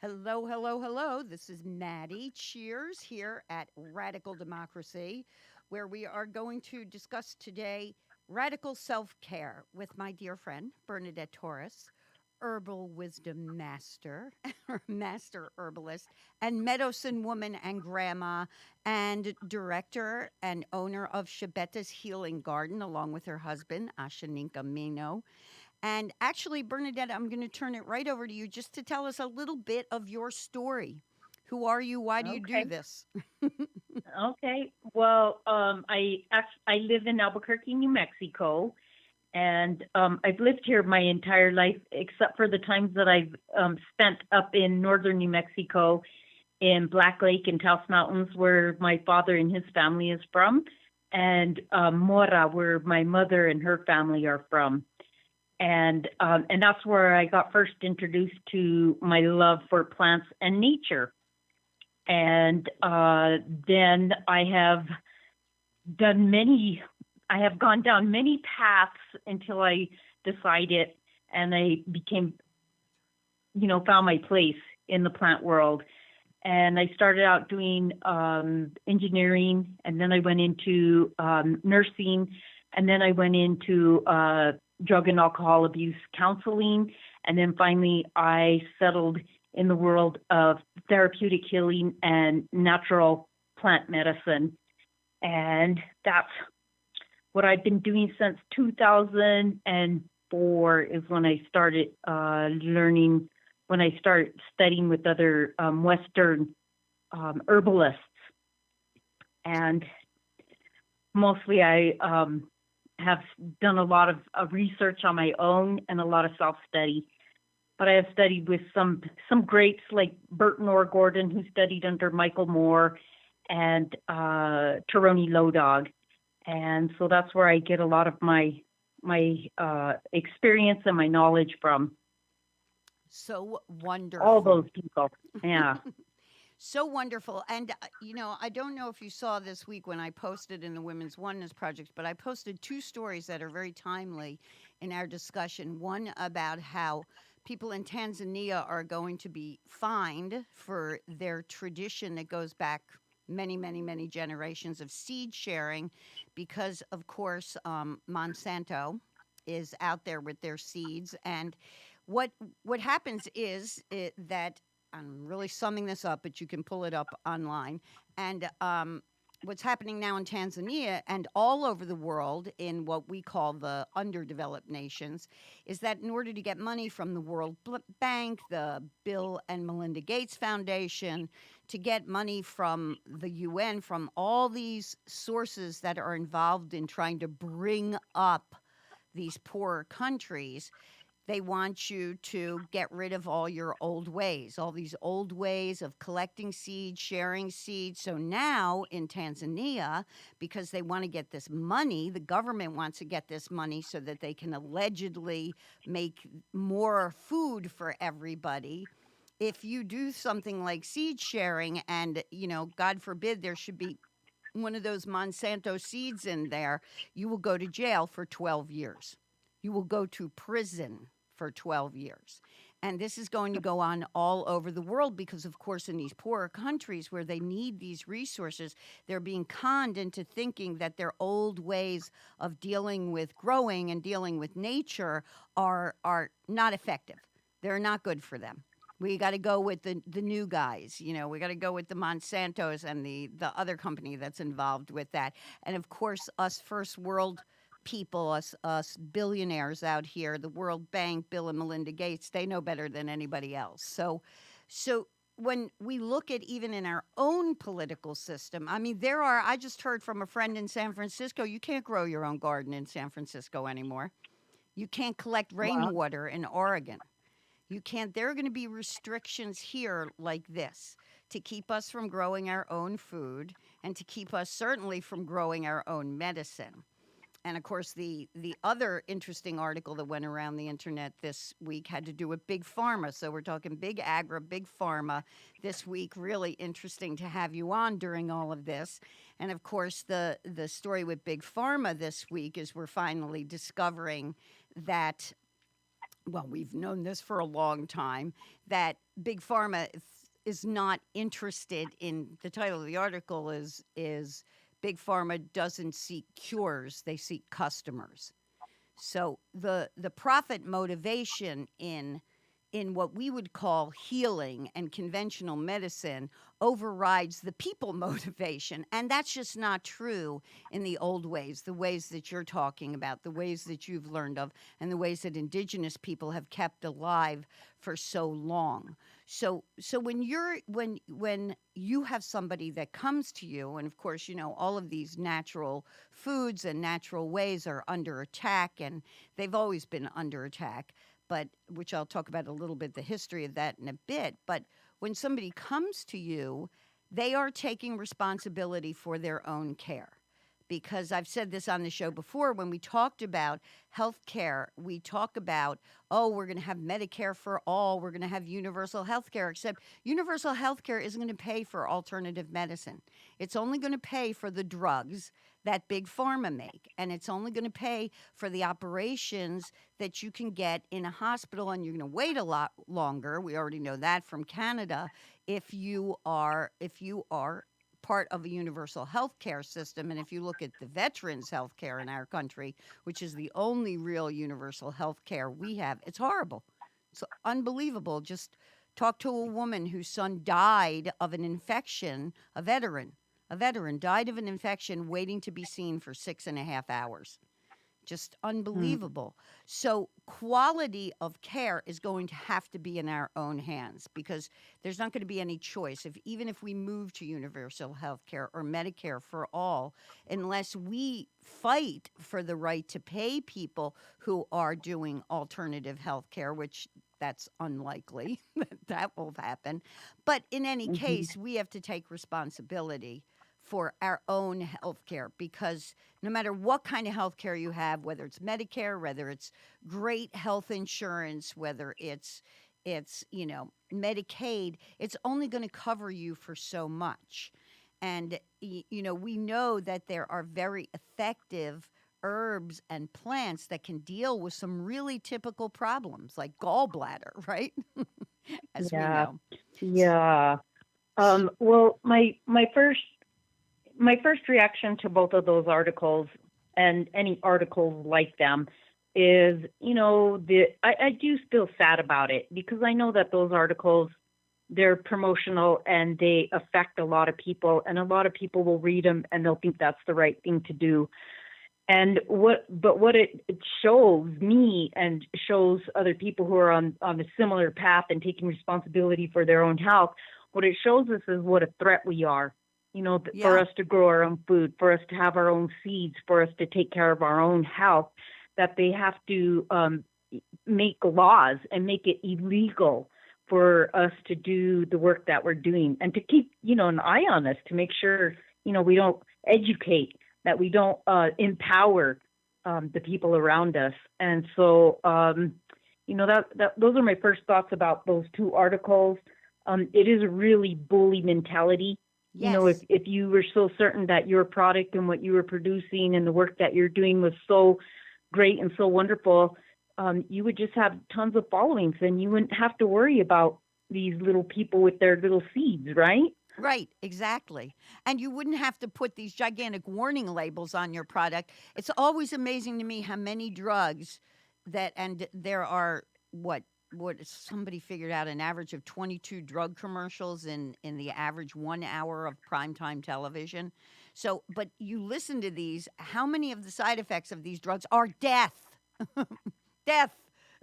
Hello, hello, hello. This is Maddie. Cheers here at Radical Democracy, where we are going to discuss today radical self care with my dear friend Bernadette Torres, herbal wisdom master, master herbalist, and medicine woman and grandma, and director and owner of Shabetta's Healing Garden, along with her husband, Ashaninka Mino. And actually, Bernadette, I'm going to turn it right over to you just to tell us a little bit of your story. Who are you? Why do you do Okay. this? Okay. Well, I live in Albuquerque, New Mexico, and I've lived here my entire life, except for the times that I've spent up in northern New Mexico, in Black Lake and Taos Mountains, where my father and his family is from, and Mora, where my mother and her family are from. And that's where I got first introduced to my love for plants and nature. And then done many, I have gone down many paths until I decided and I became, found my place in the plant world. And I started out doing engineering, and then I went into nursing, and then I went into drug and alcohol abuse counseling, and then finally I settled in the world of therapeutic healing and natural plant medicine. And that's what I've been doing since 2004 is when I started learning, when I started studying with other Western herbalists. And mostly I have done a lot of research on my own and a lot of self study. But I have studied with some greats like Burton Orr Gordon, who studied under Michael Moore, and Taroni Lodog, and so that's where I get a lot of my experience and my knowledge from So all wonderful. those people. Yeah. So wonderful. And, I don't know if you saw this week when I posted in the Women's Oneness Project, but I posted two stories that are very timely in our discussion. One about how people in Tanzania are going to be fined for their tradition that goes back many, many, many generations of seed sharing because, of course, Monsanto is out there with their seeds. And what what happens is that I'm really summing this up, but you can pull it up online. And what's happening now in Tanzania and all over the world in what we call the underdeveloped nations is that in order to get money from the World Bank, the Bill and Melinda Gates Foundation, to get money from the UN, from all these sources that are involved in trying to bring up these poorer countries, they want you to get rid of all your old ways, all these old ways of collecting seeds, sharing seeds. So now in Tanzania, because they want to get this money, the government wants to get this money so that they can allegedly make more food for everybody. If you do something like seed sharing and, God forbid there should be one of those Monsanto seeds in there, you will go to jail for 12 years. You will go to prison for 12 years. And this is going to go on all over the world because, of course, in these poorer countries where they need these resources, they're being conned into thinking that their old ways of dealing with growing and dealing with nature are not effective. They're not good for them. We got to go with the new guys. We got to go with the Monsantos and the other company that's involved with that. And of course, us first world people, us billionaires out here, the World Bank, Bill and Melinda Gates, they know better than anybody else. So when we look at even in our own political system, I mean, I just heard from a friend in San Francisco, you can't grow your own garden in San Francisco anymore. You can't collect Wow. rainwater in Oregon. You can't, there are going to be restrictions here like this to keep us from growing our own food and to keep us certainly from growing our own medicine. And of course, the other interesting article that went around the internet this week had to do with big pharma. So we're talking big agri, big pharma this week. Really interesting to have you on during all of this. And of course, the story with big pharma this week is we're finally discovering that, well, we've known this for a long time, that big pharma is not interested in, the title of the article is big pharma doesn't seek cures, they seek customers. So the profit motivation in what we would call healing and conventional medicine overrides the people motivation. And that's just not true in the old ways, the ways that you're talking about, the ways that you've learned of, and the ways that indigenous people have kept alive for so long. So when you have somebody that comes to you, and of course, all of these natural foods and natural ways are under attack, and they've always been under attack, but which I'll talk about a little bit, the history of that in a bit. But when somebody comes to you, they are taking responsibility for their own care. Because I've said this on the show before, when we talked about health care, we talk about, oh, we're going to have Medicare for all, we're going to have universal health care, except universal health care isn't going to pay for alternative medicine. It's only going to pay for the drugs that big pharma make, and it's only going to pay for the operations that you can get in a hospital, and you're going to wait a lot longer. We already know that from Canada. If you are part of a universal health care system, and if you look at the veterans health care in our country, which is the only real universal health care we have, it's horrible. It's unbelievable. Just talk to a woman whose son died of an infection, a veteran died of an infection waiting to be seen for 6.5 hours. Just Mm. unbelievable. So, quality of care is going to have to be in our own hands, because there's not going to be any choice. Even if we move to universal health care or Medicare for all, unless we fight for the right to pay people who are doing alternative health care, which that's unlikely that will happen. But in any Hmm. case, we have to take responsibility for our own health care, because no matter what kind of health care you have, whether it's Medicare, whether it's great health insurance, whether it's Medicaid, it's only going to cover you for so much. And we know that there are very effective herbs and plants that can deal with some really typical problems like gallbladder, right? As we Yeah, know. S- yeah. Well, my first reaction to both of those articles and any articles like them is, I do feel sad about it because I know that those articles, they're promotional and they affect a lot of people, and a lot of people will read them and they'll think that's the right thing to do. But what it shows me and shows other people who are on a similar path and taking responsibility for their own health, what it shows us is what a threat we are. For yeah. us to grow our own food, for us to have our own seeds, for us to take care of our own health, that they have to make laws and make it illegal for us to do the work that we're doing, and to keep an eye on us to make sure we don't educate, that we don't empower the people around us. And so that those are my first thoughts about those two articles. It is a really bully mentality. If Yes. you were so certain that your product and what you were producing and the work that you're doing was so great and so wonderful, you would just have tons of followings, and you wouldn't have to worry about these little people with their little seeds, right? Right, exactly. And you wouldn't have to put these gigantic warning labels on your product. It's always amazing to me how many drugs and there are what somebody figured out, an average of 22 drug commercials in the average 1 hour of primetime television. So, but you listen to these, how many of the side effects of these drugs are death? Death.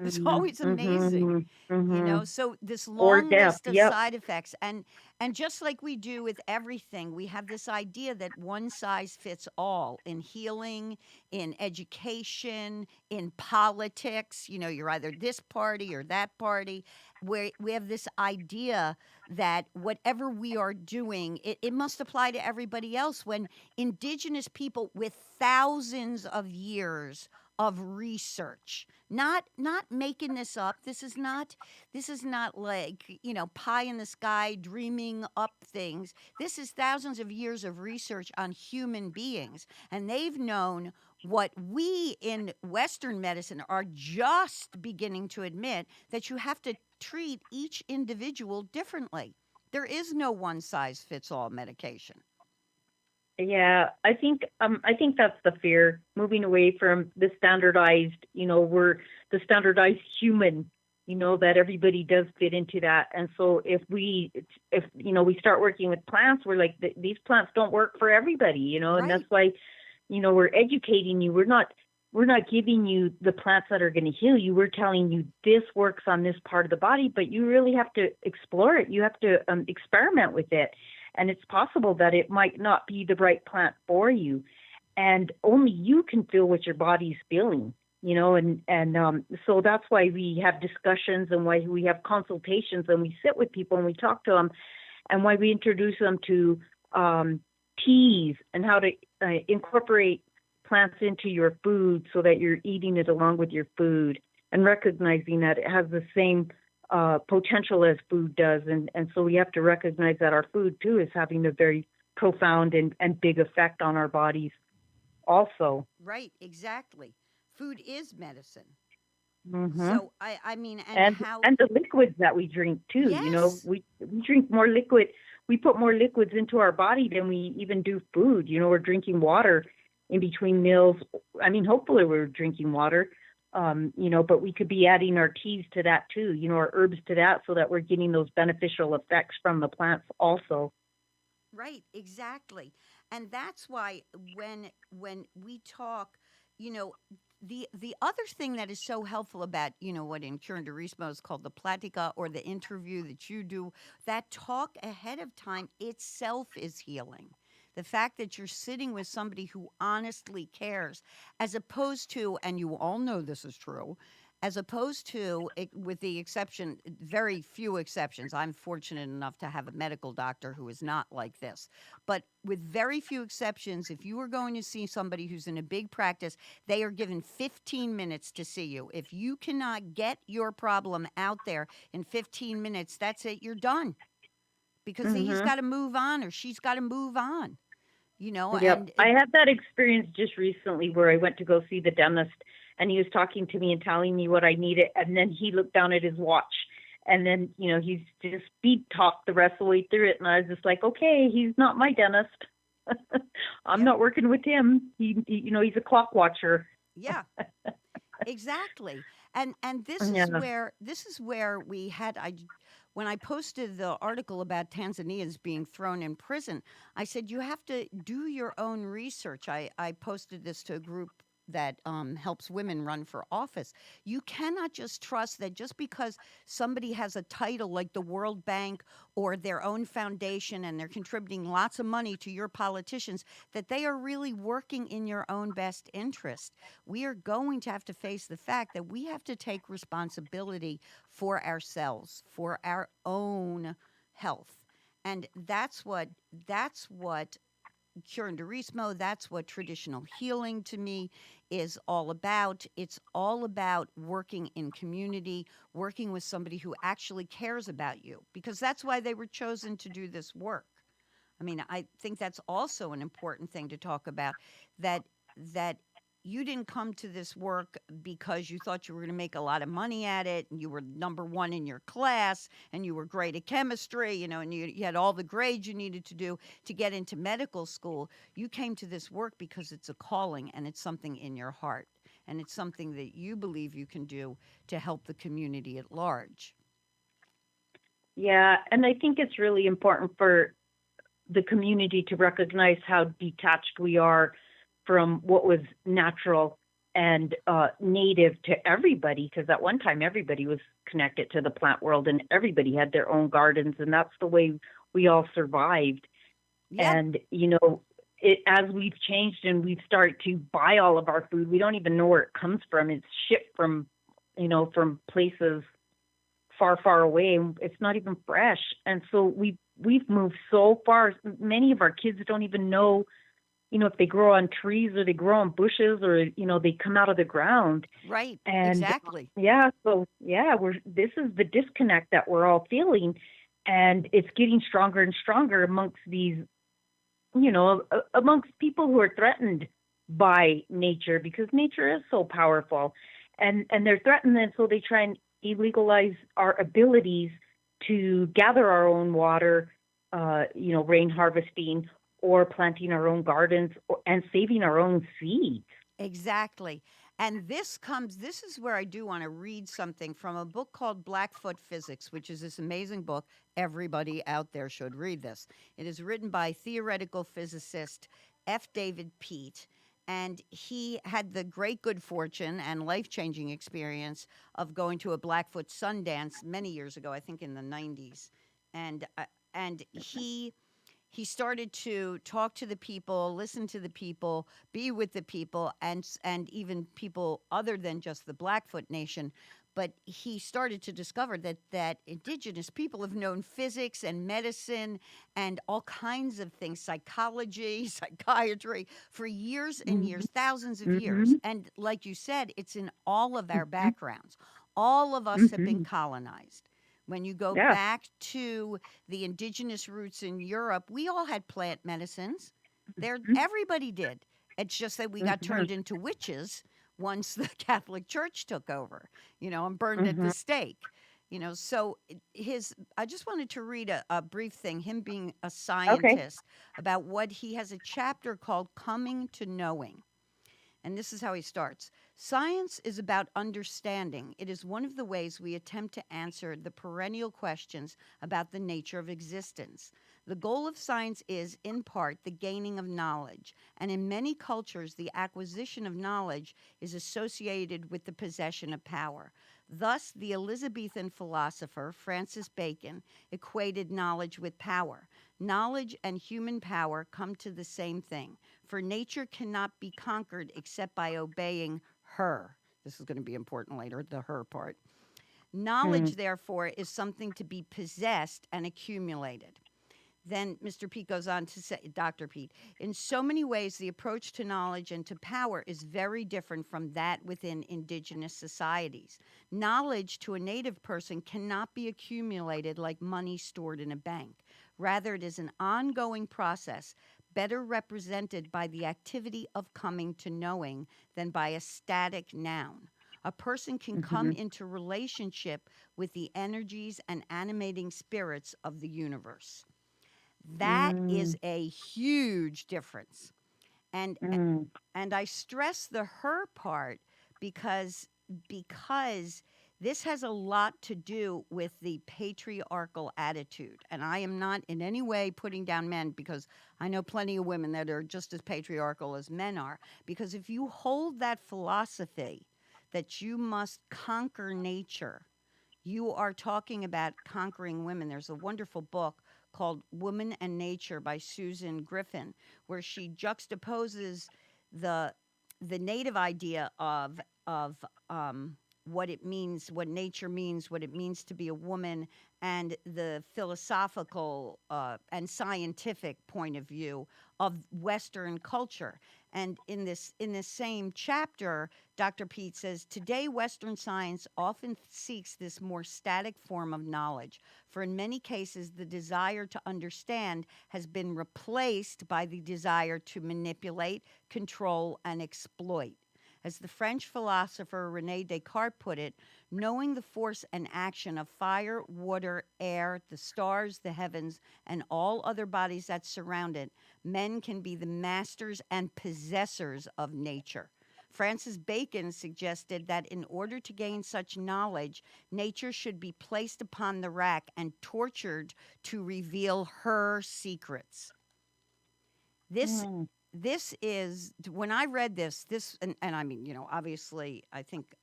It's Mm-hmm. always amazing. Mm-hmm. Mm-hmm. So this Or long death. list of Yep. side effects, and just like we do with everything, we have this idea that one size fits all in healing, in education, in politics. You're either this party or that party, where we have this idea that whatever we are doing, it must apply to everybody else, when indigenous people with thousands of years of research, not making this up. This is not like, pie in the sky dreaming up things. This is thousands of years of research on human beings, and they've known what we in Western medicine are just beginning to admit, that you have to treat each individual differently. There is no one size fits all medication. Yeah, I think that's the fear, moving away from the standardized, we're the standardized human, that everybody does fit into that. And so if we start working with plants, we're like these plants don't work for everybody, and that's Right. why, we're educating you. We're not giving you the plants that are going to heal you. We're telling you this works on this part of the body, but you really have to explore it. You have to experiment with it. And it's possible that it might not be the right plant for you. And only you can feel what your body's feeling, so that's why we have discussions and why we have consultations and we sit with people and we talk to them and why we introduce them to teas and how to incorporate plants into your food so that you're eating it along with your food and recognizing that it has the same potential as food does. And so we have to recognize that our food too is having a very profound and big effect on our bodies also. Right, exactly. Food is medicine. Hmm. So I mean, and And how, and the liquids that we drink too, yes, we drink more liquid. We put more liquids into our body than we even do food. We're drinking water in between meals. I mean, hopefully we're drinking water, but we could be adding our teas to that too, our herbs to that, so that we're getting those beneficial effects from the plants also. right, exactly. And that's why when we talk, you know, the other thing that is so helpful about, what in Curanderismo is called the platica or the interview that you do, that talk ahead of time itself is healing. The fact that you're sitting with somebody who honestly cares, as opposed to, and you all know this is true, as opposed to, with the exception, very few exceptions. I'm fortunate enough to have a medical doctor who is not like this. But with very few exceptions, if you are going to see somebody who's in a big practice, they are given 15 minutes to see you. If you cannot get your problem out there in 15 minutes, that's it, you're done. Because he's Hmm. got to move on or she's got to move on, Yep. and I it, had that experience just recently where I went to go see the dentist and he was talking to me and telling me what I needed. And then he looked down at his watch and then, he's just speed talked the rest of the way through it. And I was just like, okay, he's not my dentist. I'm yep, not working with him. He's a clock watcher. yeah. Exactly. And Yeah. this is where we had when I posted the article about Tanzanians being thrown in prison, I said you have to do your own research. I posted this to a group that helps women run for office. You cannot just trust that just because somebody has a title like the World Bank or their own foundation and they're contributing lots of money to your politicians, that they are really working in your own best interest. We are going to have to face the fact that we have to take responsibility for ourselves, for our own health. And that's what curanderismo, that's what traditional healing to me is all about. It's all about working in community, working with somebody who actually cares about you, because that's why they were chosen to do this work. I mean, I think that's also an important thing to talk about, that that you didn't come to this work because you thought you were going to make a lot of money at it and you were number one in your class and you were great at chemistry, and you had all the grades you needed to do to get into medical school. You came to this work because it's a calling and it's something in your heart and it's something that you believe you can do to help the community at large. Yeah. And I think it's really important for the community to recognize how detached we are from what was natural and native to everybody, because at one time everybody was connected to the plant world and everybody had their own gardens, and that's the way we all survived. Yep. And as we've changed and we've started to buy all of our food, we don't even know where it comes from. It's shipped from places far, far away. It's not even fresh. And so we've moved so far. Many of our kids don't even know, if they grow on trees or they grow on bushes or, they come out of the ground. Right. And Exactly. yeah, so yeah, this is the disconnect that we're all feeling. And it's getting stronger and stronger amongst these, amongst people who are threatened by nature, because nature is so powerful and they're threatened. And so they try and illegalize our abilities to gather our own water, rain harvesting or planting our own gardens and saving our own seeds. Exactly. And this is where I do want to read something from a book called Blackfoot Physics, which is this amazing book. Everybody out there should read this. It is written by theoretical physicist F. David Pete. And he had the great good fortune and life changing experience of going to a Blackfoot Sundance many years ago, I think in the 90s. And, uh, and he started to talk to the people, listen to the people, be with the people, and even people other than just the Blackfoot Nation. But he started to discover that indigenous people have known physics and medicine and all kinds of things, psychology, psychiatry, for years and Mm-hmm. years, thousands of years. Mm-hmm. And like you said, it's in all of our backgrounds. All of us have been Mm-hmm. colonized. When you go Yeah. back to the indigenous roots in Europe, we all had plant medicines. There, everybody did. It's just that we got Mm-hmm. turned into witches once the Catholic Church took over, and burned at Mm-hmm. the stake. So his. I just wanted to read a brief thing. Him being a Okay. scientist about what he has a chapter called "Coming to Knowing." And this is how he starts. Science is about understanding. It is one of the ways we attempt to answer the perennial questions about the nature of existence. The goal of science is, in part, the gaining of knowledge. And in many cultures, the acquisition of knowledge is associated with the possession of power. Thus, the Elizabethan philosopher Francis Bacon equated knowledge with power. Knowledge and human power come to the same thing, for nature cannot be conquered except by obeying her. This is going to be important later, the her part. Mm-hmm. Knowledge, therefore, is something to be possessed and accumulated. Then Mr. Pete goes on to say, Dr. Pete, in so many ways, the approach to knowledge and to power is very different from that within indigenous societies. Knowledge to a native person cannot be accumulated like money stored in a bank. Rather, it is an ongoing process, better represented by the activity of coming to knowing than by a static noun. A person can come Mm-hmm. into relationship with the energies and animating spirits of the universe. That is a huge difference. And Mm-hmm. and I stress the her part because because this has a lot to do with the patriarchal attitude. And I am not in any way putting down men, because I know plenty of women that are just as patriarchal as men are. Because if you hold that philosophy that you must conquer nature, you are talking about conquering women. There's a wonderful book called Woman and Nature by Susan Griffin, where she juxtaposes the the native idea of what it means, what nature means, what it means to be a woman, and the philosophical and scientific point of view of Western culture. And in this same chapter, Dr. Pete says, today Western science often seeks this more static form of knowledge, for in many cases the desire to understand has been replaced by the desire to manipulate, control, and exploit. As the French philosopher Rene Descartes put it, knowing the force and action of fire, water, air, the stars, the heavens, and all other bodies that surround it, men can be the masters and possessors of nature. Francis Bacon suggested that in order to gain such knowledge, nature should be placed upon the rack and tortured to reveal her secrets. This Mm-hmm. this is when I read this, and I mean, obviously I think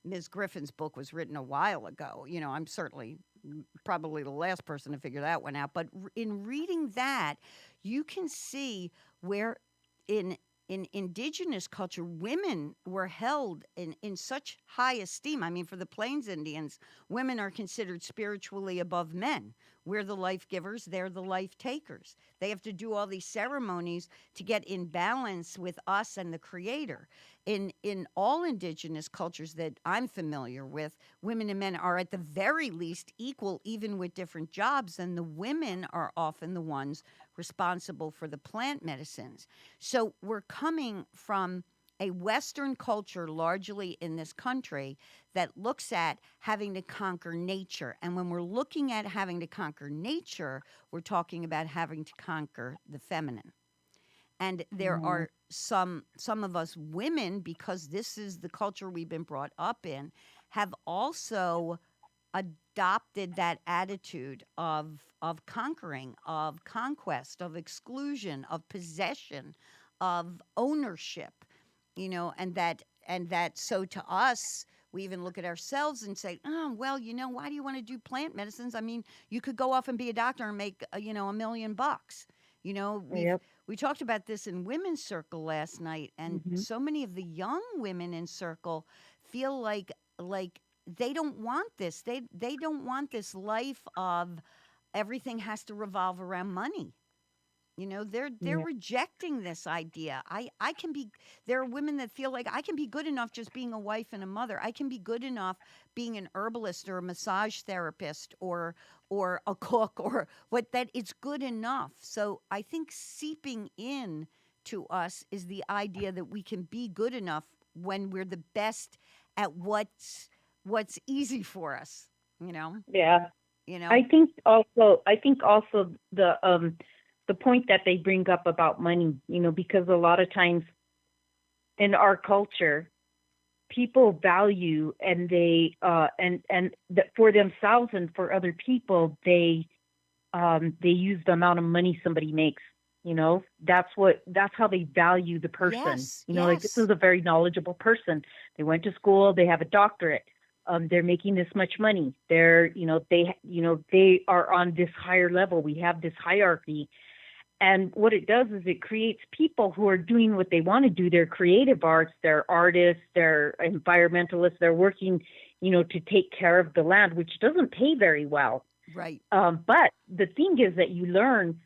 Ms. Griffin's book was written a while ago. I'm certainly probably the last person to figure that one out. But in reading that, you can see where in in indigenous culture, women were held in such high esteem. I mean, for the Plains Indians, women are considered spiritually above men. We're the life givers, they're the life takers. They have to do all these ceremonies to get in balance with us and the Creator. In all indigenous cultures that I'm familiar with, women and men are at the very least equal, even with different jobs, and the women are often the ones responsible for the plant medicines. So we're coming from a Western culture, largely in this country, that looks at having to conquer nature. And when we're looking at having to conquer nature, we're talking about having to conquer the feminine. And there Mhm. are some of us women, because this is the culture we've been brought up in, have also adopted that attitude of conquering, of conquest, of exclusion, of possession, of ownership, and that so to us we even look at ourselves and say, oh well, why do you want to do plant medicines? I mean, you could go off and be a doctor and make $1 million. Yep. We talked about this in women's circle last night, and Mhm. so many of the young women in circle feel like they don't want this. They don't want this life of everything has to revolve around money. They're Yeah. rejecting this idea. I can be There are women that feel like I can be good enough just being a wife and a mother. I can be good enough being an herbalist or a massage therapist or a cook or what that it's good enough. So I think seeping in to us is the idea that we can be good enough when we're the best at what's easy for us, you know? Yeah. You know? I think also the point that they bring up about money, because a lot of times in our culture, people value and and that for themselves and for other people, they use the amount of money somebody makes. That's how they value the person. Yes, Like, this yes. is a very knowledgeable person. They went to school, they have a doctorate. They're making this much money. They are on this higher level. We have this hierarchy, and what it does is it creates people who are doing what they want to do. They're creative arts, they're artists, they're environmentalists, they're working, to take care of the land, which doesn't pay very well. Right. But the thing is that you learn,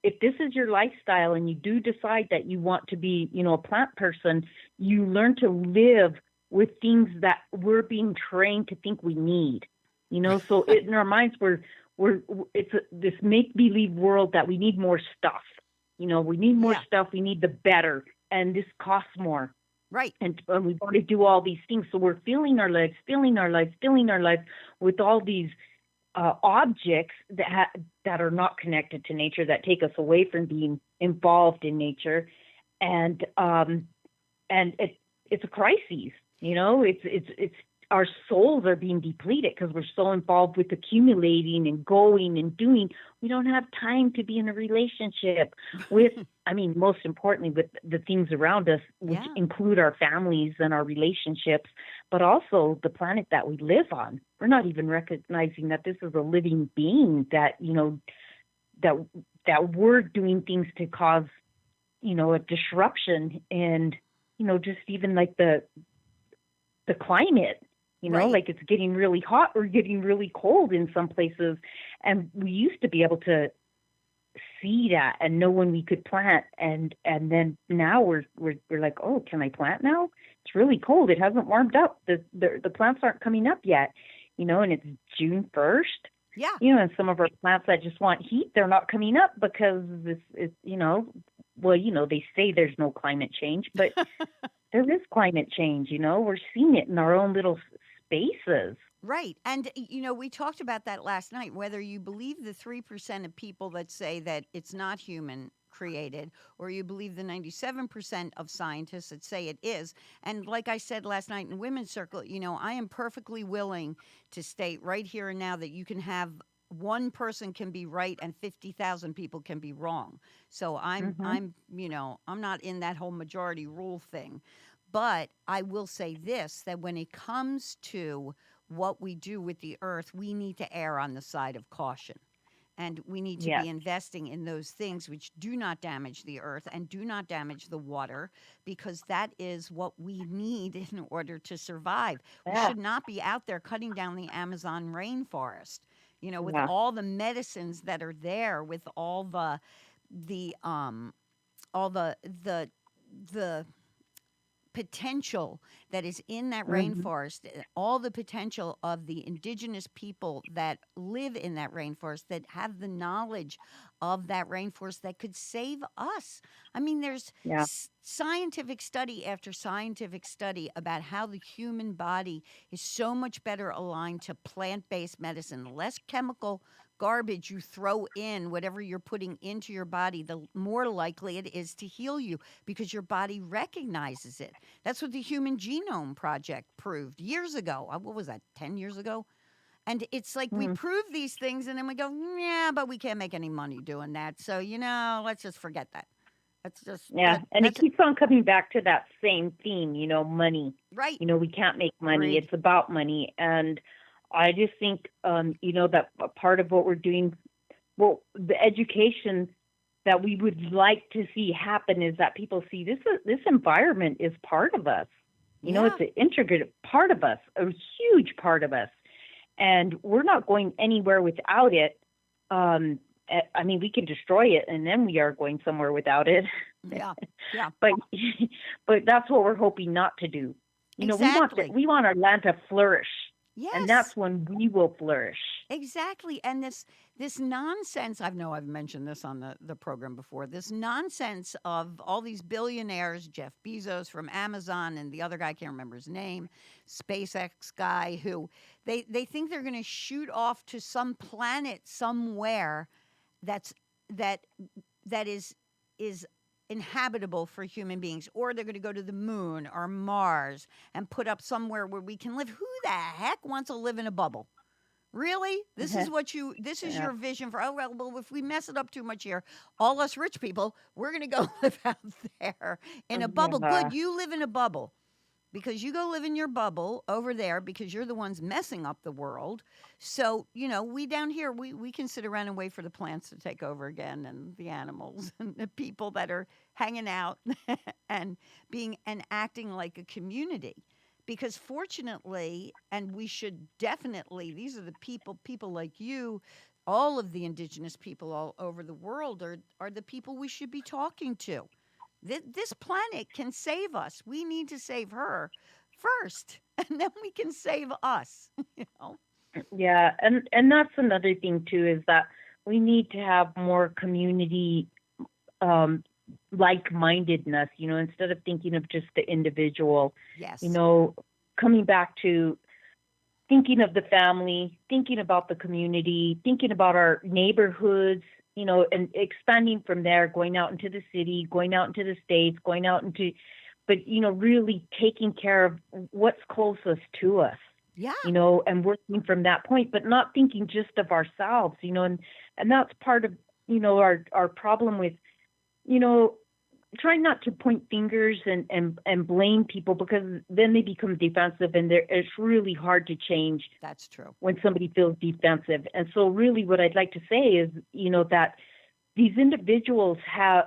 if this is your lifestyle and you do decide that you want to be, a plant person, you learn to live with things that we're being trained to think we need. So in our minds, we're it's this make believe world that we need more stuff. We need more Yeah. stuff. We need the better, and this costs more, Right. and we want to do all these things. So we're filling our lives, filling our lives, filling our lives with all these objects that are not connected to nature, that take us away from being involved in nature, and it's a crisis. It's our souls are being depleted because we're so involved with accumulating and going and doing. We don't have time to be in a relationship with, I mean, most importantly, with the things around us, which Yeah. include our families and our relationships, but also the planet that we live on. We're not even recognizing that this is a living being, that, that we're doing things to cause, a disruption, and, just even like the climate, Right. like it's getting really hot or getting really cold in some places. And we used to be able to see that and know when we could plant, and then now we're like, oh, can I plant now? It's really cold. It hasn't warmed up. The plants aren't coming up yet, and it's June 1st. Yeah. And some of our plants that just want heat, they're not coming up because this is, well, they say there's no climate change, but there is climate change. We're seeing it in our own little spaces. Right. And, we talked about that last night, whether you believe the 3% of people that say that it's not human created, or you believe the 97% of scientists that say it is. And like I said last night in Women's Circle, I am perfectly willing to state right here and now that you can have one person can be right and 50,000 people can be wrong. So Hmm. I'm not in that whole majority rule thing. But I will say this, that when it comes to what we do with the earth, we need to err on the side of caution. And we need to Yes. be investing in those things which do not damage the earth and do not damage the water, because that is what we need in order to survive. We Yeah. should not be out there cutting down the Amazon rainforest, with Yeah. all the medicines that are there, with the all the potential that is in that Mhm. rainforest, all the potential of the indigenous people that live in that rainforest, that have the knowledge of that rainforest that could save us. I mean, there's Yeah. scientific study after scientific study about how the human body is so much better aligned to plant based medicine. The less chemical garbage you throw in, whatever you're putting into your body, the more likely it is to heal you because your body recognizes it. That's what the Human Genome Project proved years ago. What was that, 10 years ago? And it's like we Mm. prove these things and then we go, yeah, but we can't make any money doing that. So, let's just forget that. That's just, Yeah, and it that's keeps on coming back to that same theme, money. right. We can't make money. Agreed. It's about money. And I just think, that a part of what we're doing, well, the education that we would like to see happen is that people see this environment is part of us. Yeah. It's an integrated part of us, a huge part of us, and we're not going anywhere without it. I mean, we can destroy it, and then we are going somewhere without it. Yeah. Yeah. but but that's what we're hoping not to do. Exactly. We want our land to flourish, and Yes. that's when we will flourish. Exactly. And this nonsense, I know I've mentioned this on the program before, this nonsense of all these billionaires, Jeff Bezos from Amazon and the other guy, I can't remember his name, SpaceX guy, who they think they're gonna shoot off to some planet somewhere that's that that is inhabitable for human beings, or they're going to go to the moon or Mars and put up somewhere where we can live. Who the heck wants to live in a bubble? Really? This is Yeah. your vision for, oh, well, if we mess it up too much here, all us rich people, we're going to go live out there in a bubble. Yeah. Good, you live in a bubble because you go live in your bubble over there because you're the ones messing up the world. So, we down here, we can sit around and wait for the plants to take over again and the animals and the people that are hanging out and being and acting like a community. Because fortunately, and we should definitely, these are the people like you, all of the indigenous people all over the world are the people we should be talking to. This planet can save us. We need to save her first, and then we can save us. You know? Yeah, and that's another thing too, is that we need to have more community um like-mindedness, instead of thinking of just the individual, you Yes. know, coming back to thinking of the family, thinking about the community, thinking about our neighborhoods, and expanding from there, going out into the city, going out into the states, going out into, but, really taking care of what's closest to us, Yeah. and working from that point, but not thinking just of ourselves, and that's part of, our problem with, you know, trying not to point fingers and blame people, because then they become defensive, and it's really hard to change That's true. when somebody feels defensive. And so really what I'd like to say is, that these individuals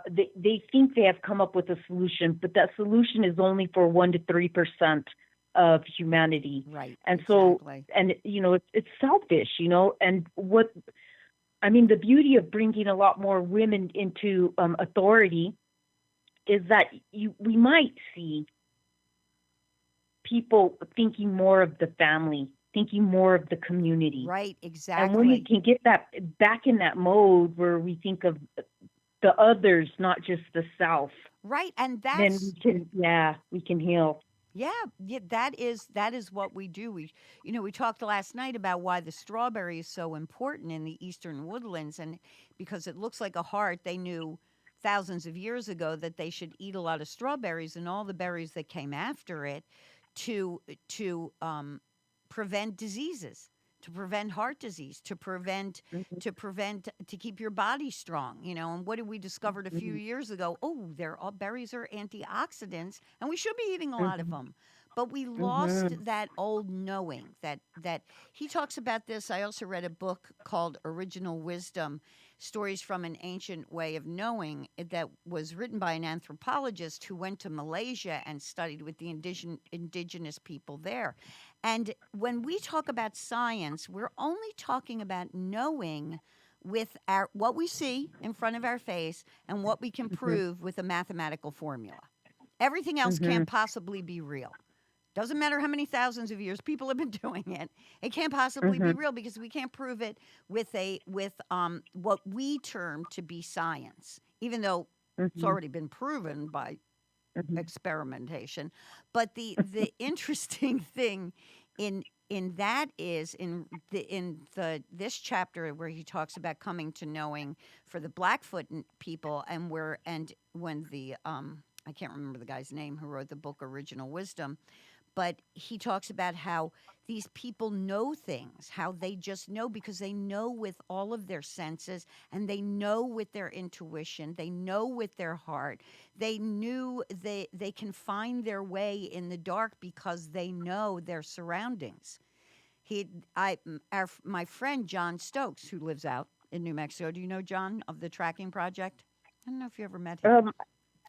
they think they have come up with a solution, but that solution is only for 1 to 3% of humanity. Right. And so, Exactly. and it's selfish, and what I mean, the beauty of bringing a lot more women into authority is that we might see people thinking more of the family, thinking more of the community. Right. And when we Exactly. can get that back in that mode where we think of the others, not just the self, Right. And then that's we can heal. yeah, yeah, that is what we do. We talked last night about why the strawberry is so important in the eastern woodlands, and because it looks like a heart, they knew thousands of years ago that they should eat a lot of strawberries and all the berries that came after it to prevent diseases, to prevent heart disease, Mhm, to keep your body strong. And what did we discovered a few mhm, years ago? Oh, they're all berries are antioxidants, and we should be eating a lot of mhm, them. But we lost mhm, that old knowing that he talks about this. I also read a book called Original Wisdom, Stories from an Ancient Way of Knowing, that was written by an anthropologist who went to Malaysia and studied with the indigenous people there. And when we talk about science, we're only talking about knowing with our what we see in front of our face and what we can mhm. prove with a mathematical formula. Everything else Mhm. can't possibly be real. Doesn't matter how many thousands of years people have been doing it. It can't possibly be Mhm. real because we can't prove it with what we term to be science, even though it's Mhm. already been proven by Mhm. experimentation. But the interesting thing in that is in the this chapter where he talks about coming to knowing for the Blackfoot people, and where and when the I can't remember the guy's name who wrote the book Original Wisdom, but he talks about how these people know things, how they just know because they know with all of their senses, and they know with their intuition, they know with their heart. They can find their way in the dark because they know their surroundings. He I m- our f- My friend John Stokes, who lives out in New Mexico. Do you know John of the Tracking Project? I don't know if you ever met him. Um,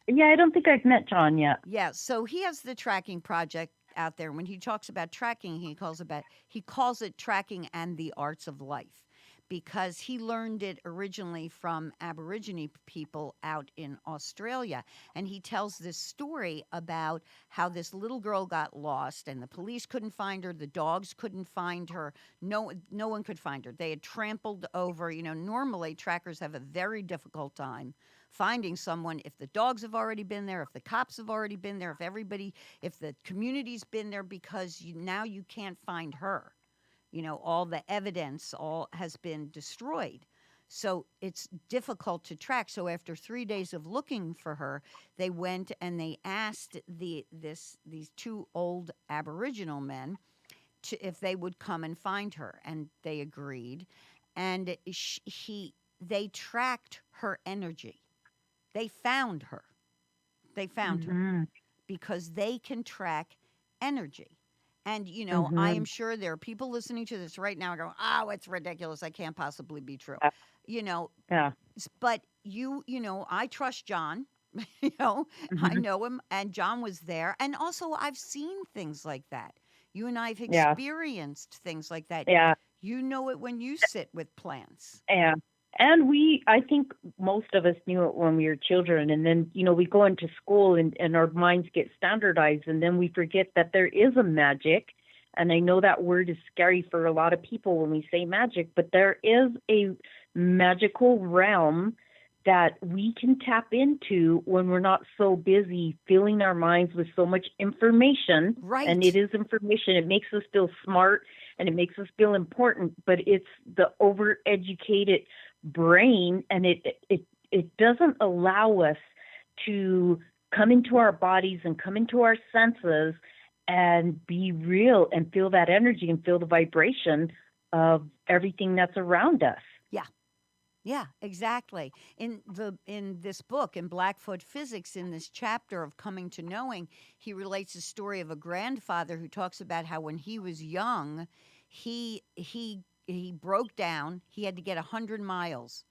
yeah, I don't think I've met John yet. Yeah, so he has the tracking project out there. When he talks about tracking, he calls it tracking and the arts of life, because he learned it originally from Aborigine people out in Australia. And he tells this story about how this little girl got lost and the police couldn't find her, the dogs couldn't find her, no one could find her. They had trampled over, normally trackers have a very difficult time finding someone if the dogs have already been there, if the cops have already been there, if the community's been there, because now you can't find her. All the evidence all has been destroyed. So it's difficult to track. So after 3 days of looking for her, they went and they asked these two old Aboriginal men if they would come and find her, and they agreed. And they tracked her energy. They found her. They found her Mhm. because they can track energy. And, I am Mhm. sure there are people listening to this right now going, oh, it's ridiculous. That can't possibly be true. Uh, You know, Yeah. but I trust John. you know, I Mhm. know him, and John was there. And also, I've seen things like that. You and I have Yeah. experienced things like that. Yeah. You know it when you sit with plants. Yeah. And I think most of us knew it when we were children. And then, we go into school and our minds get standardized. And then we forget that there is a magic. And I know that word is scary for a lot of people when we say magic, but there is a magical realm that we can tap into when we're not so busy filling our minds with so much information. And it Right. is information. It makes us feel smart and it makes us feel important, but it's the overeducated brain, and it doesn't allow us to come into our bodies and come into our senses and be real and feel that energy and feel the vibration of everything that's around us. Yeah. Yeah, exactly. In this book, in Blackfoot Physics, in this chapter of coming to knowing, he relates the story of a grandfather who talks about how when he was young, he broke down. He had to get 100 miles,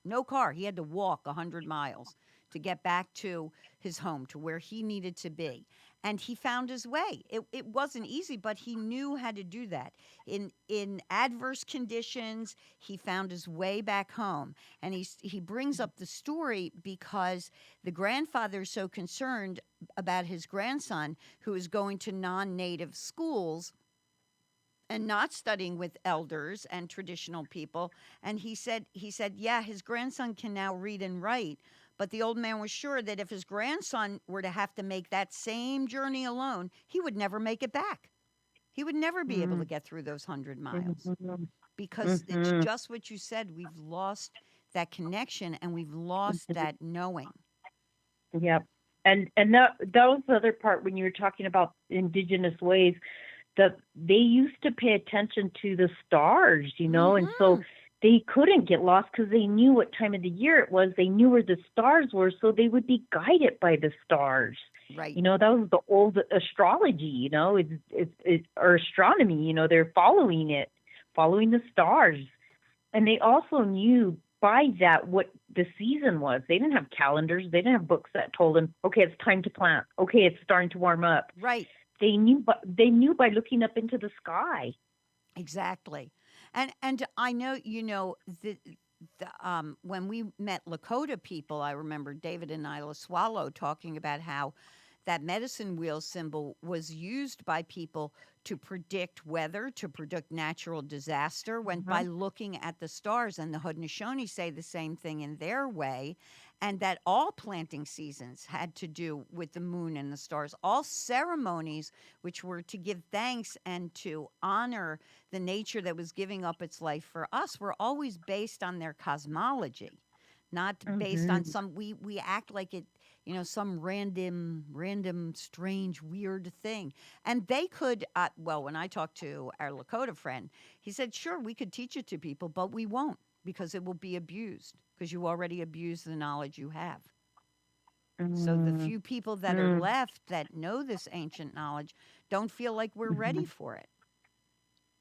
no car. He had to walk 100 miles to get back to his home, to where he needed to be. And he found his way. It wasn't easy, but he knew how to do that. In adverse conditions, he found his way back home. And he brings up the story because the grandfather is so concerned about his grandson, who is going to non-native schools and not studying with elders and traditional people. And he said yeah, his grandson can now read and write, but the old man was sure that if his grandson were to have to make that same journey alone, he would never make it back. He would never be able to Mm-hmm. get through those 100 miles, Mm-hmm. because it's Mm-hmm. just what you said. We've lost that connection, and we've lost that knowing. Yep. And that was the other part when you were talking about indigenous ways, that they used to pay attention to the stars, and so Hmm. they couldn't get lost because they knew what time of the year it was. They knew where the stars were, so they would be guided by the stars. Right. That was the old astrology. It's or astronomy. They're following it, following the stars, and they also knew by that what the season was. They didn't have calendars. They didn't have books that told them, okay, it's time to plant. Okay, it's starting to warm up. Right. They knew by looking up into the sky. Exactly. And I know, when we met Lakota people, I remember David and Isla Swallow talking about how that medicine wheel symbol was used by people to predict weather, to predict natural disaster, when by Mhm. looking at the stars. And the Haudenosaunee say the same thing in their way, and that all planting seasons had to do with the moon and the stars. All ceremonies, which were to give thanks and to honor the nature that was giving up its life for us, were always based on their cosmology, not based on Mhm. some. We act like it, some random, strange, weird thing. And they could, well, when I talked to our Lakota friend, he said, sure, we could teach it to people, but we won't, because it will be abused, because you already abuse the knowledge you have. So the Mm. few people that are Mm. left that know this ancient knowledge don't feel like we're ready Mhm. for it,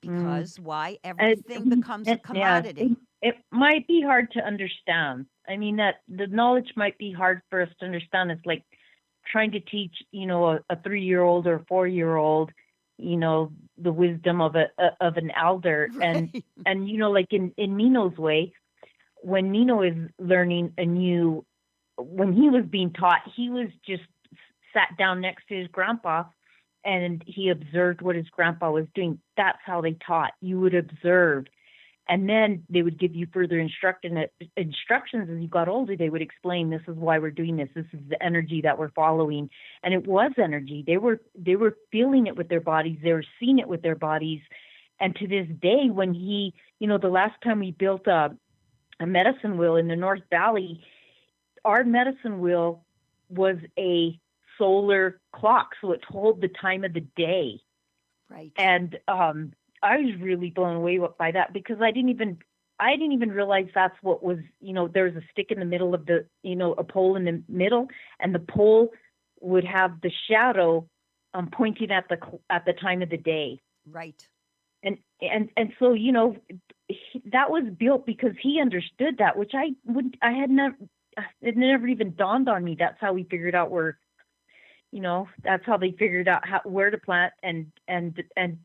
Mm. because why? And, Everything becomes a yeah, commodity. it might be hard to understand. I mean, that the knowledge might be hard for us to understand. It's like trying to teach, a 3-year-old or a 4-year-old, the wisdom of of an elder. Right. And like in Nino's way, when Nino is learning when he was being taught, he was just sat down next to his grandpa and he observed what his grandpa was doing. That's how they taught. You would observe, and then they would give you further instructions as you got older. They would explain, this is why we're doing this. This is the energy that we're following. And it was energy. They were feeling it with their bodies. They were seeing it with their bodies. And to this day, when the last time we built a medicine wheel in the North Valley, our medicine wheel was a solar clock, so it told the time of the day. Right. And I was really blown away by that, because I didn't even realize that's what was. There was a stick in the middle of a pole in the middle, and the pole would have the shadow pointing at the time of the day. Right. And so that was built because he understood that, which I had never, it never even dawned on me. That's how we figured out that's how they figured out where to plant, and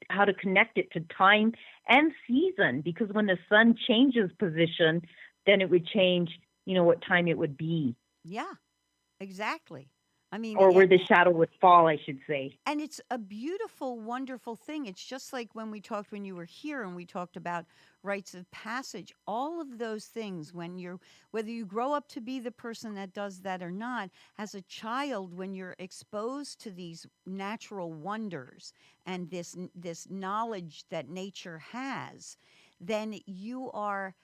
how to connect it to time and season, because when the sun changes position, then it would change, what time it would be, Yeah, exactly. I mean, or where the shadow would fall, I should say. and it's a beautiful, wonderful thing. It's just like when you were here and we talked about rites of passage, all of those things, whether you grow up to be the person that does that or not, as a child, when you're exposed to these natural wonders and this knowledge that nature has, then you are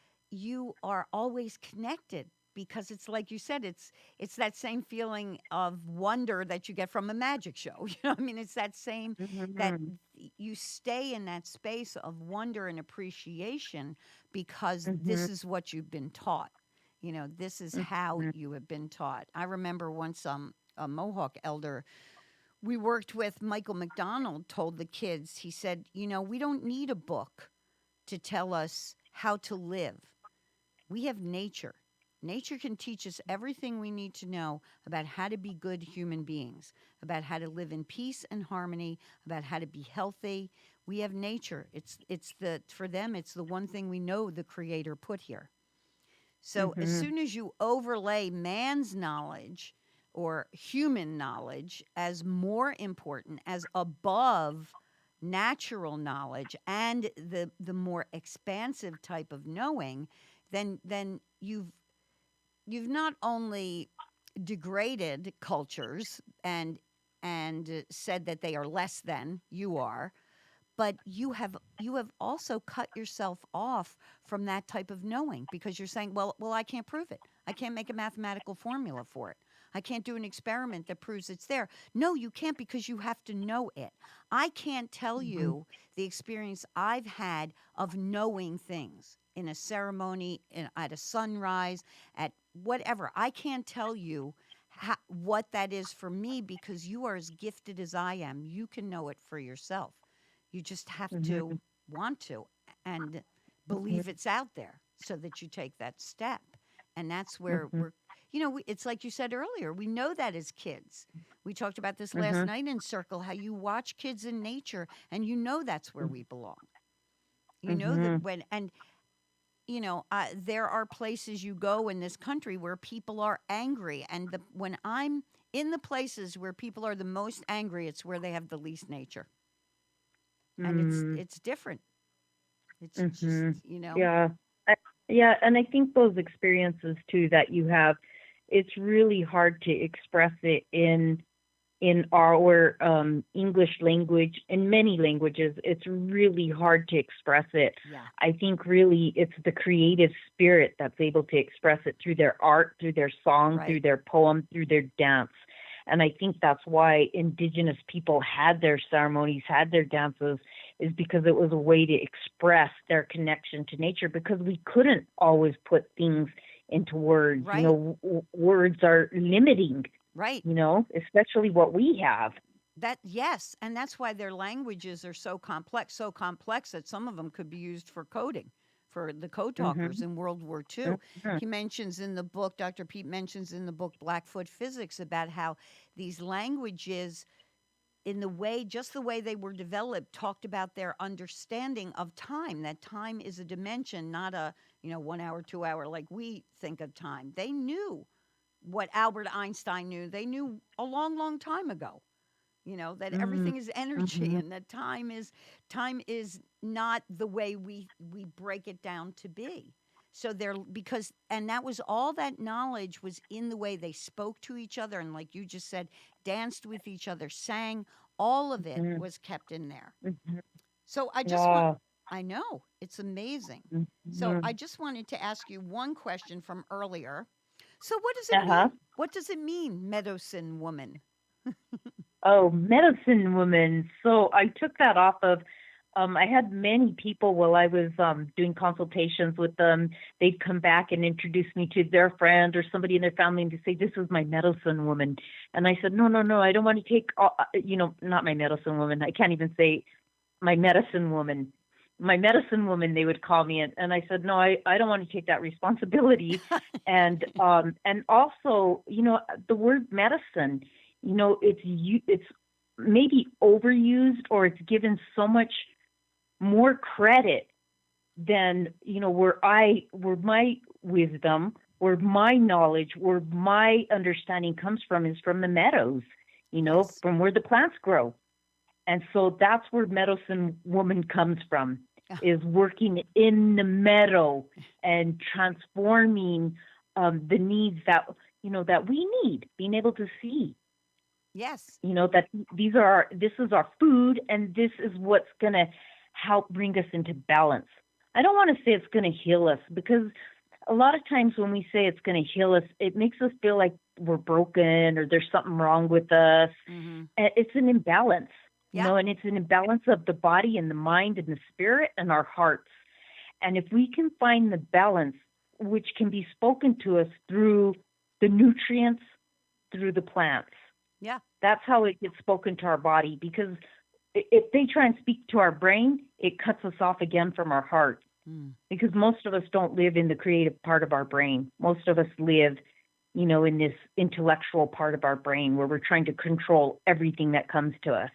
always connected, because it's like you said, it's that same feeling of wonder that you get from a magic show. I mean, it's that same, that Hmm. you stay in that space of wonder and appreciation, because Hmm. this is what you've been taught. This is how Hmm. you have been taught. I remember once a Mohawk elder we worked with, Michael McDonald, told the kids, he said, we don't need a book to tell us how to live. We have nature. Nature can teach us everything we need to know about how to be good human beings, about how to live in peace and harmony, about how to be healthy. We have nature. It's the for them it's the one thing we know the creator put here. So as Hmm. soon as you overlay man's knowledge or human knowledge as more important, as above natural knowledge and the more expansive type of knowing, then you've not only degraded cultures and said that they are less than you are, but you have also cut yourself off from that type of knowing, because you're saying, well, I can't prove it. I can't make a mathematical formula for it. I can't do an experiment that proves it's there. No, you can't, because you have to know it. I can't tell Hmm. you the experience I've had of knowing things in a ceremony, at a sunrise, at whatever. I can't tell you what that is for me, because you are as gifted as I am. You can know it for yourself. You just have to Hmm. want to and believe it's out there, so that you take that step. And that's where Hmm. it's like you said earlier, we know that as kids. We talked about this last Hmm. night in Circle, how you watch kids in nature and that's where we belong. You know that Hmm. when, and there are places you go in this country where people are angry, and when I'm in the places where people are the most angry, it's where they have the least nature. And Mm, it's different. It's just, mm-hmm. you know. Yeah. I, yeah, and I think those experiences too that you have, it's really hard to express it in our English language. In many languages, it's really hard to express it. Yeah. I think really it's the creative spirit that's able to express it through their art, through their song, through Right. their poem, through their dance. And I think that's why indigenous people had their ceremonies, had their dances, is because it was a way to express their connection to nature because we couldn't always put things into words. You Right. know, words are limiting, Right. especially what we have. That yes, and that's why their languages are so complex that some of them could be used for coding for the code talkers Mhm. in World War II. Mhm. He mentions in the book, Dr. Pete mentions in the book Blackfoot Physics about how these languages in the way just the way they were developed talked about their understanding of time, that time is a dimension, not a 1 hour 2 hour like we think of time. They knew what Albert Einstein knew. They knew a long, long time ago, that Mhm. everything is energy Mhm. and that time is not the way we break it down to be. So they're because and that was all, that knowledge was in the way they spoke to each other, and like you just said, danced with each other, sang. All of it Mhm. was kept in there. Mhm. So Yeah. I know it's amazing. So I Mhm. just wanted to ask you one question from earlier. So what does it Uh-huh. mean? What does it mean, medicine woman? Oh, medicine woman. So I took that off of I had many people while I was doing consultations with them. They'd come back and introduce me to their friend or somebody in their family and to say, "This is my medicine woman." And I said, "No, no, no, I don't want to take, not my medicine woman. I can't even say my medicine woman. My medicine woman, they would call me, and I said, no, I don't want to take that responsibility. And also, the word medicine, it's maybe overused or it's given so much more credit than, where my wisdom, where my knowledge, where my understanding comes from is from the meadows, Yes. from where the plants grow. And so that's where medicine woman comes from, is working in the meadow and transforming the needs that we need, being able to see, Yes. that this is our food and this is what's going to help bring us into balance. I don't want to say it's going to heal us because a lot of times when we say it's going to heal us, it makes us feel like we're broken or there's something wrong with us. Mhm. It's an imbalance, Yeah. and it's an imbalance of the body and the mind and the spirit and our hearts. And if we can find the balance, which can be spoken to us through the nutrients, through the plants, Yeah. that's how it gets spoken to our body. Because if they try and speak to our brain, it cuts us off again from our heart. Mm. Because most of us don't live in the creative part of our brain. Most of us live, in this intellectual part of our brain where we're trying to control everything that comes to us.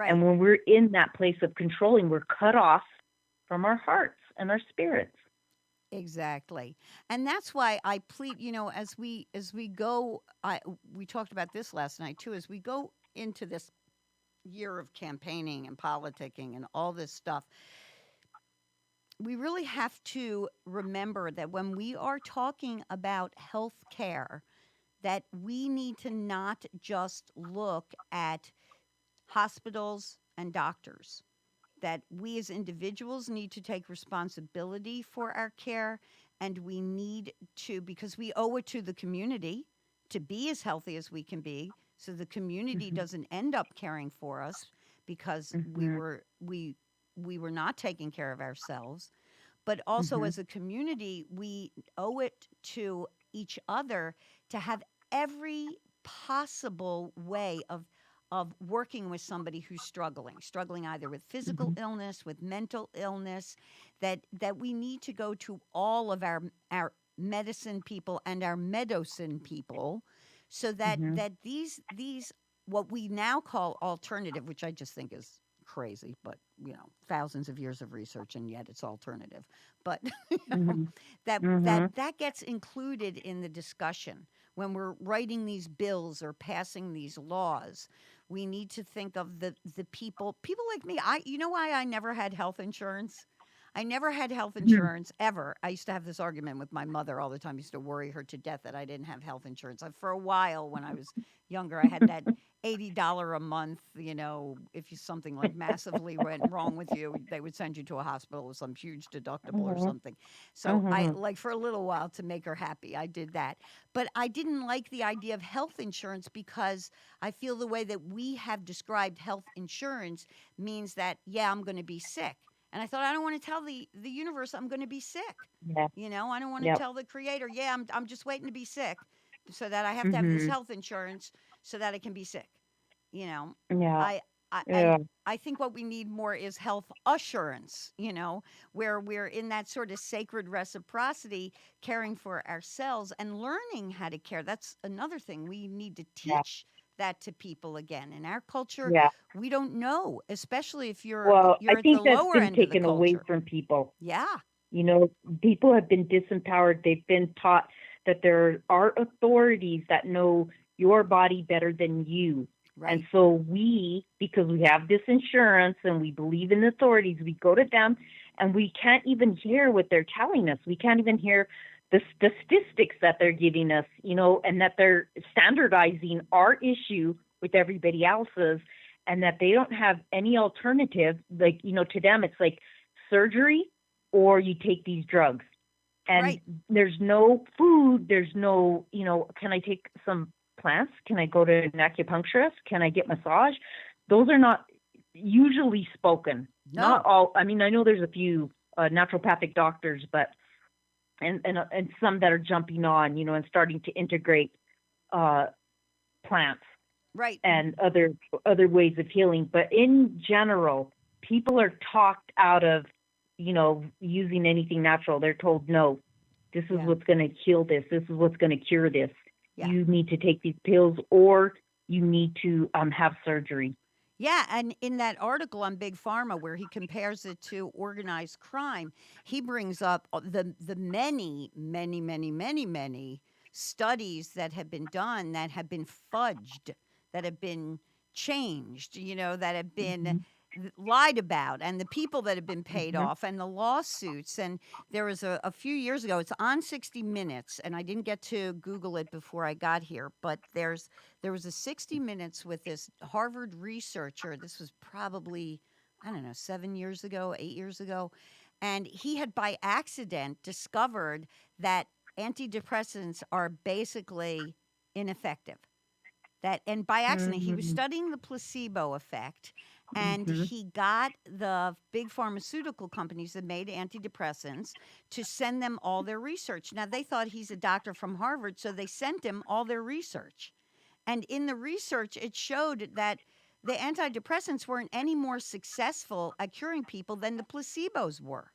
And Right. when we're in that place of controlling, we're cut off from our hearts and our spirits. Exactly. And that's why I plead, as we go, we talked about this last night too, as we go into this year of campaigning and politicking and all this stuff, we really have to remember that when we are talking about health care, that we need to not just look at hospitals and doctors, that we as individuals need to take responsibility for our care, and we need to, because we owe it to the community to be as healthy as we can be, so the community Mm-hmm. doesn't end up caring for us because we Mm-hmm. were we were not taking care of ourselves. But also Mm-hmm. as a community, we owe it to each other to have every possible way of working with somebody who's struggling either with physical Mm-hmm. illness, with mental illness, that we need to go to all of our medicine people and our medicine people, so that Mm-hmm. these what we now call alternative, which I just think is crazy, but thousands of years of research and yet it's alternative. But Mm-hmm. that Mm-hmm. gets included in the discussion. when we're writing these bills or passing these laws, we need to think of the people like me. You know why I never had health insurance? I never had health Mhm. insurance ever. I used to have this argument with my mother all the time. I used to worry her to death that I didn't have health insurance. For a while when I was younger, I had that $80 a month, if you something like massively went wrong with you, they would send you to a hospital with some huge deductible or Mhm. something. So I Mhm. like for a little while to make her happy, I did that. But I didn't like the idea of health insurance because I feel the way that we have described health insurance means that, yeah, I'm going to be sick. And I thought, I don't want to tell the universe I'm going to be sick. Yeah. I don't want to Yep. tell the creator, yeah, I'm just waiting to be sick so that I have to have this Mhm. health insurance so that I can be sick. You know, Yeah. I, and Yeah. I think what we need more is health assurance, where we're in that sort of sacred reciprocity, caring for ourselves and learning how to care. That's another thing. We need to Yeah. teach that to people again. In our culture, Yeah. we don't know, especially if Well, I you're at the think that's lower been end of the taken away culture. from people. Yeah, You know, people have been disempowered. They've been taught that there are authorities that know your body better than you. And right. so we, because we have this insurance and we believe in the authorities, we go to them and we can't even hear what they're telling us. We can't even hear the statistics that they're giving us, and that they're standardizing our issue with everybody else's, and that they don't have any alternative. Like, to them, it's like surgery or you take these drugs. And Right. there's no food, there's no, can I take some plants? Can I go to an acupuncturist? Can I get massage? Those are not usually spoken. Not No. all. I mean, I know there's a few naturopathic doctors, but and some that are jumping on, and starting to integrate uh, plants Right. and other ways of healing. But in general, people are talked out of, using anything natural. They're told, no, this is Yeah. what's going to heal this. This is what's going to cure this. Yeah. You need to take these pills, or you need to have surgery. Yeah, and in that article on Big Pharma where he compares it to organized crime, he brings up the many, many, many, many, many studies that have been done that have been fudged, that have been changed, that have been Mm-hmm. lied about, and the people that have been paid Mm-hmm. off, and the lawsuits. And there was a few years ago, it's on 60 Minutes, and I didn't get to Google it before I got here, but there was a 60 Minutes with this Harvard researcher. This was probably, I don't know, 7 years ago, 8 years ago. And he had by accident discovered that antidepressants are basically ineffective. And by accident, he was Mm-hmm. studying the placebo effect, and Mm-hmm. he got the big pharmaceutical companies that made antidepressants to send them all their research. Now, they thought he's a doctor from Harvard, so they sent him all their research. And in the research, it showed that the antidepressants weren't any more successful at curing people than the placebos were.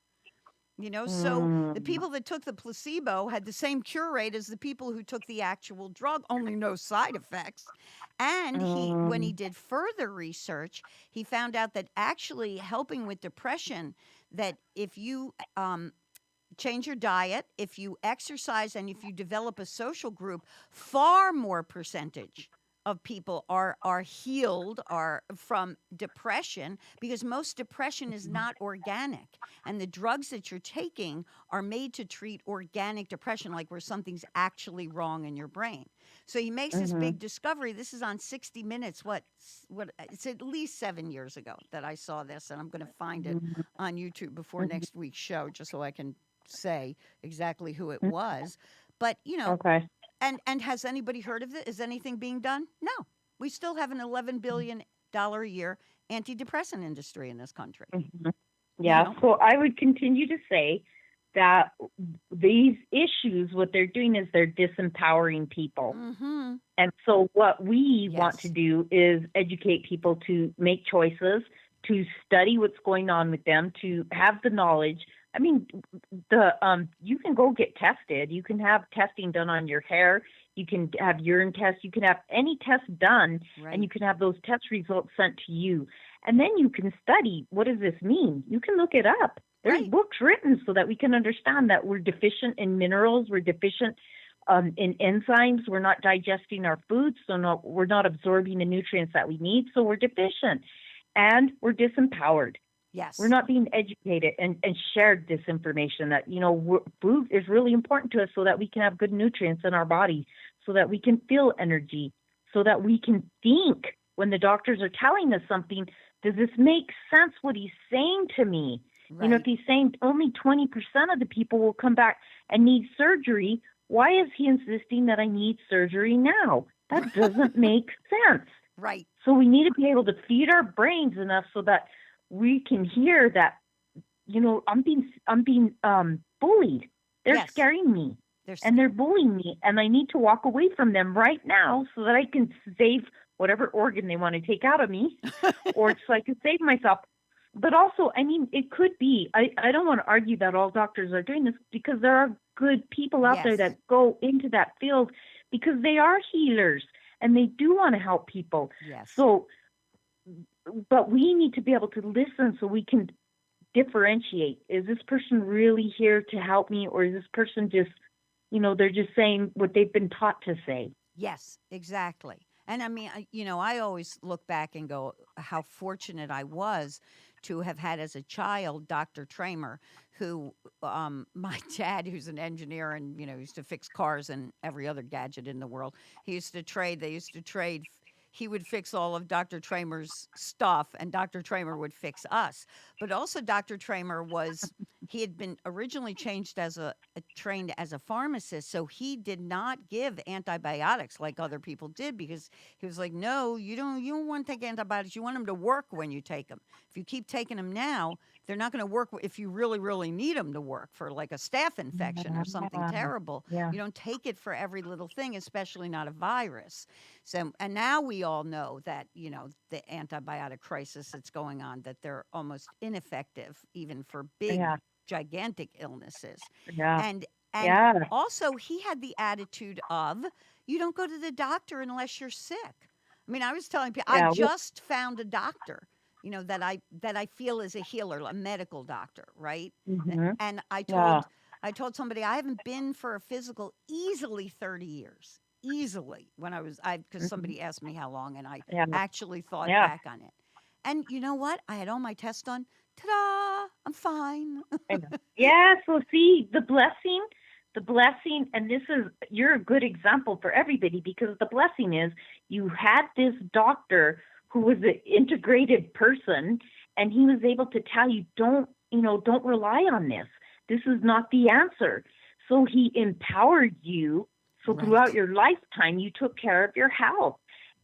So the Mm-hmm. people that took the placebo had the same cure rate as the people who took the actual drug, only no side effects. And when he did further research, he found out that actually helping with depression, that if you change your diet, if you exercise, and if you develop a social group, far more percentage of people are healed are from depression, because most depression is not organic, and the drugs that you're taking are made to treat organic depression, like where something's actually wrong in your brain. So he makes this Mm-hmm. big discovery. This is on 60 Minutes. What it's at least 7 years ago that I saw this, and I'm going to find it on YouTube before Mm-hmm. next week's show, just so I can say exactly who it was. But Okay. and has anybody heard of it? Is anything being done? No. We still have an $11 billion a year antidepressant industry in this country. Mhm. You Yeah. know. So I would continue to say that these issues, what they're doing is they're disempowering people. Mm-hmm. And so what we want to Yes. do is educate people to make choices, to study what's going on with them, to have the knowledge. I mean, you can go get tested. You can have testing done on your hair. You can have urine tests. You can have any test done, and Right. you can have those test results sent to you. And then you can study, what does this mean? You can look it up. There's Right. books written so that we can understand that we're deficient in minerals, we're deficient in enzymes. We're not digesting our food, so we're not absorbing the nutrients that we need, so we're deficient, and we're disempowered. We're Yes. not being educated and shared this information that, food is really important to us so that we can have good nutrients in our body, so that we can feel energy, so that we can think when the doctors are telling us something. Does this make sense what he's saying to me? If Right. he's saying only 20% of the people will come back and need surgery, why is he insisting that I need surgery now? That doesn't make sense. Right. So we need to be able to feed our brains enough so that we can hear that, I'm being bullied. They're Yes. scaring me There's and they're bullying me, and I need to walk away from them right now so that I can save whatever organ they want to take out of me, or so I can save myself. But also, I mean, it could be, I don't want to argue that all doctors are doing this, because there are good people out there yes. that go into that field because they are healers and they do want to help people. Yes. So, but we need to be able to listen so we can differentiate. Is this person really here to help me, or is this person just, they're just saying what they've been taught to say? Yes, exactly. And I mean, I always look back and go, how fortunate I was to have had as a child Dr. Tramer, who, my dad, who's an engineer and, used to fix cars and every other gadget in the world, they used to trade. He would fix all of Dr. Tramer's stuff, and Dr. Tramer would fix us. But also, Dr. Tramer he had been originally changed as trained as a pharmacist, so he did not give antibiotics like other people did, because he was like, no, you don't want to take antibiotics. You want them to work when you take them. If you keep taking them now, they're not going to work if you really, really need them to work for like a staph infection or something Yeah, terrible. yeah, You don't take it for every little thing, especially not a virus. So, and now we all know that, the antibiotic crisis that's going on, that they're almost ineffective even for big, yeah, gigantic illnesses. yeah, And and yeah, also he had the attitude of, you don't go to the doctor unless you're sick. I mean, I was telling people, I yeah. just found a doctor, that I feel is a healer, a medical doctor, right? Mm-hmm. And Yeah. I told somebody I haven't been for a physical easily 30 years. Easily, when I because Mm-hmm. somebody asked me how long, and I Yeah. actually thought Yeah. back on it. And you know what? I had all my tests done. Ta-da! I'm fine. I know. Yeah. So see the blessing, and you're a good example for everybody, because the blessing is you had this doctor who was an integrated person, and he was able to tell you, don't rely on this. This is not the answer. So he empowered you. So throughout Right. your lifetime, you took care of your health.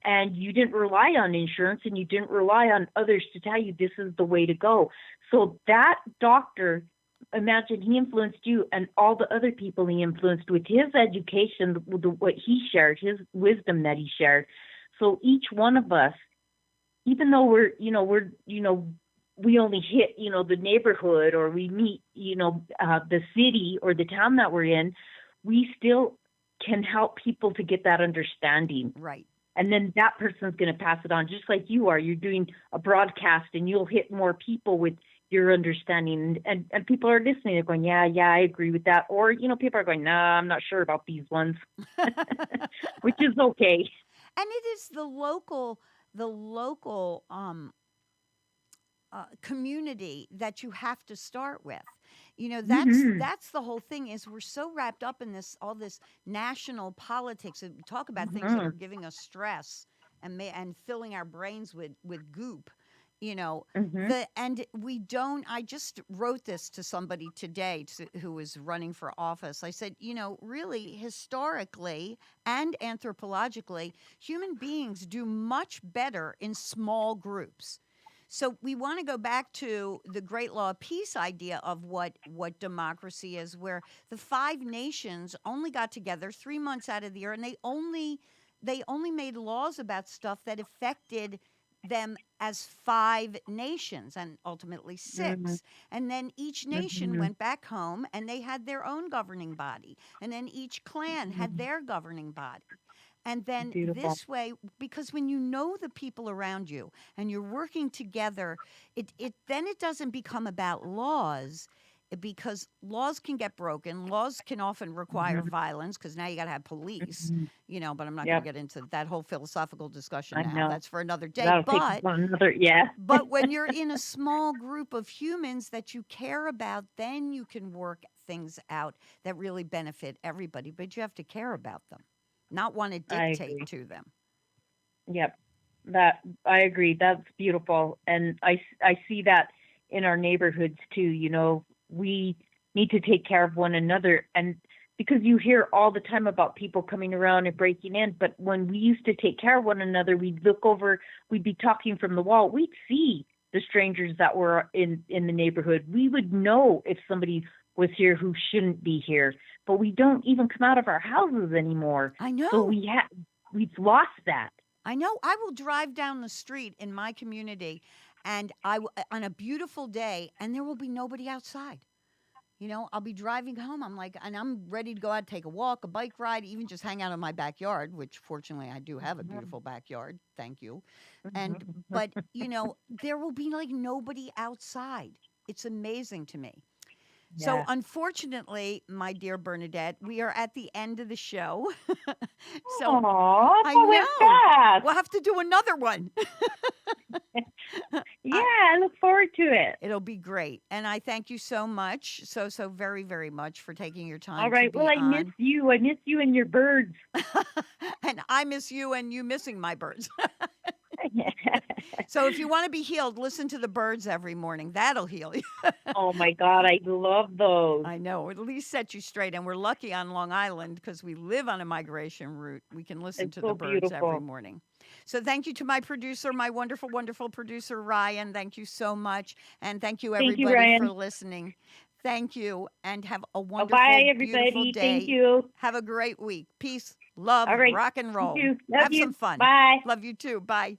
And you didn't rely on insurance, and you didn't rely on others to tell you this is the way to go. So that doctor, imagine he influenced you and all the other people he influenced with his education, what he shared, his wisdom that he shared. So each one of us, even though we only hit, the neighborhood, or we meet, the city or the town that we're in, we still can help people to get that understanding, Right. and then that person's going to pass it on, just like you are. You're doing a broadcast, and you'll hit more people with your understanding, and people are listening. They're going, yeah, I agree with that. Or, people are going, nah, I'm not sure about these ones, which is okay. And it is the local community that you have to start with. That's Hmm. that's the whole thing, is we're so wrapped up in all this national politics, and we talk about things that are Hmm. giving us stress and filling our brains with goop. You know, Hmm. and we don't. I just wrote this to somebody today, who was running for office. I said, really, historically and anthropologically, human beings do much better in small groups. So we want to go back to the Great Law of Peace idea of what democracy is, where the five nations only got together 3 months out of the year, and they only made laws about stuff that affected them as five nations, and ultimately Hmm. six. And then each nation Hmm. went back home and they had their own governing body. And then each clan had Hmm. their governing body. And then Beautiful. this way, because when you know the people around you and you're working together, it doesn't become about laws. because laws can get broken. Laws can often require Mhm. violence because now you got to have police, Mhm. but I'm not going to Yep. get into that whole philosophical discussion I now. know. That's for another day. That'll take us on another. Yeah. But when you're in a small group of humans that you care about, then you can work things out that really benefit everybody. But you have to care about them, not want to I dictate agree. to them. Yep. That I agree. That's beautiful, and I see that in our neighborhoods too. We need to take care of one another, and because you hear all the time about people coming around and breaking in, but when we used to take care of one another, we'd look over, we'd be talking from the wall, we'd see the strangers that were in the neighborhood. We would know if somebody was here who shouldn't be here, but we don't even come out of our houses anymore. I So know. we've lost that. I know. I will drive down the street in my community and on a beautiful day and there will be nobody outside. I'll be driving home. I'm like, and I'm ready to go out, take a walk, a bike ride, even just hang out in my backyard, which fortunately I do have a beautiful backyard. Thank you. But, there will be like nobody outside. It's amazing to me. So, Yeah. unfortunately, my dear Bernadette, we are at the end of the show. So, Aw, I that went know fast. we'll have to do another one. Yeah, I, I look forward to it. It'll be great. And I thank you so much, so very, very much for taking your All time to right. Well, be I miss on. you. I miss you and your birds. And I miss you and you missing my birds. So if you want to be healed, listen to the birds every morning. That'll heal you. Oh my God, I love those. I know, at least set you straight. And we're lucky on Long Island because we live on a migration route. We can listen It's to the so birds every beautiful. morning. So thank you to my producer, my wonderful, wonderful producer, Ryan. Thank you so much. And thank you, Thank you, everybody, for Ryan. listening. Thank you and have a Bye, wonderful, beautiful everybody. Thank day. you. Have a great week. Peace, love, All right. rock and You roll. too. Love Have some you. fun. Bye. Love you too. Bye.